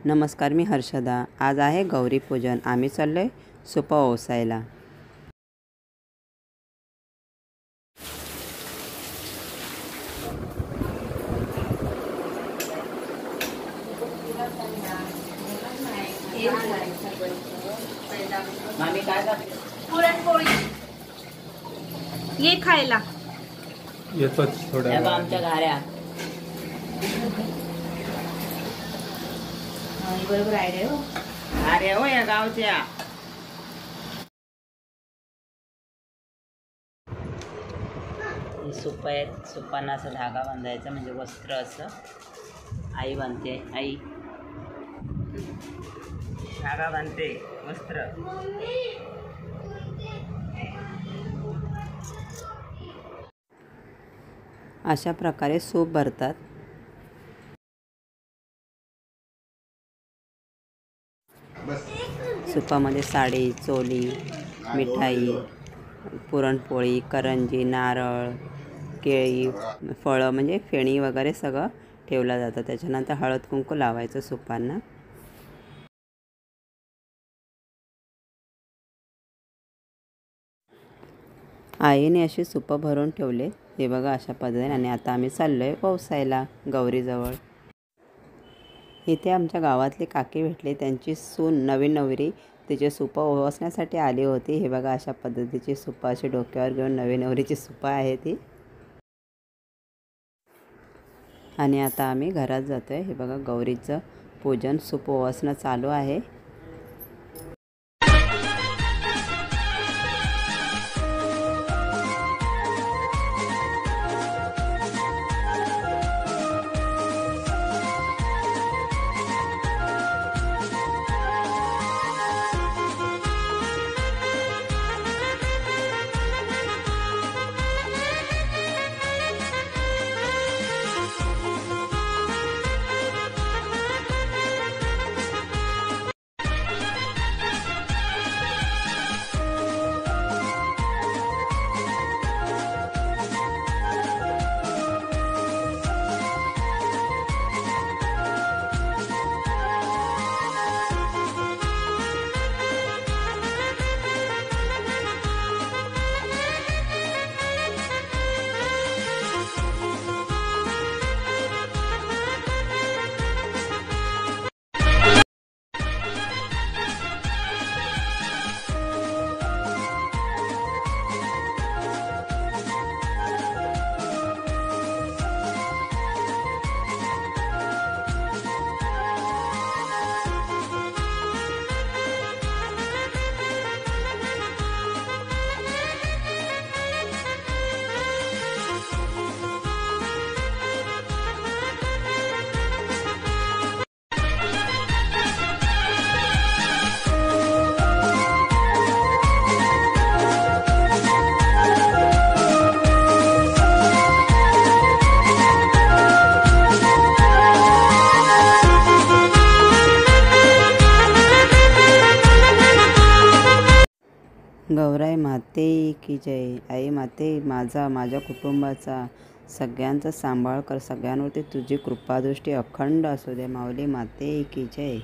नमस्कार, मी हर्षदा। आज आहे गौरी पूजन। आम्ही चाललोय सुपा ओसायला। मामी काय करते? पुरणपोळी ये खायला येतोच थोड्या तेव्हा आमच्या घाऱ्या बरोबर आयडिया हो. घाऱ्या हो या गावच्या। सुप आहेत। सुपांना असं धागा बांधायचा म्हणजे वस्त्र असं आई बांधते। आई धागा बांधते वस्त्र। अशा प्रकारे सूप भरतात। सुपामध्ये साडी, चोली, मिठाई, पुरणपोळी, करंजी, नारळ, केळी, फळं म्हणजे फेणी वगैरे सगळं ठेवलं जातं। त्याच्यानंतर हळद कुंकू लावायचं सुपांना। आईने अशी सुपं भरून ठेवले। हे बघा अशा पद्धतीने। आणि आता आम्ही चाललोय ओसायला गौरीजवळ। इथे आमच्या गावातली काकी भेटली। त्यांची सून नवीन नवरी तिचे सुपं ओवासण्यासाठी आली होती। हे बघा अशा पद्धतीची सुपं अशी डोक्यावर घेऊन नवीन नवरीची सुपं आहे ती। आणि आता आम्ही घरात जातोय। हे बघा गौरीचं पूजन सूप ओवासणं चालू आहे। गौराई माते की जय। आई माते माझ्या कुटुंबाचा सगळ्यांचा सांभाळ कर। सगळ्यांवरती तुझी कृपादृष्टी अखंड असू दे। माऊली माते की जय।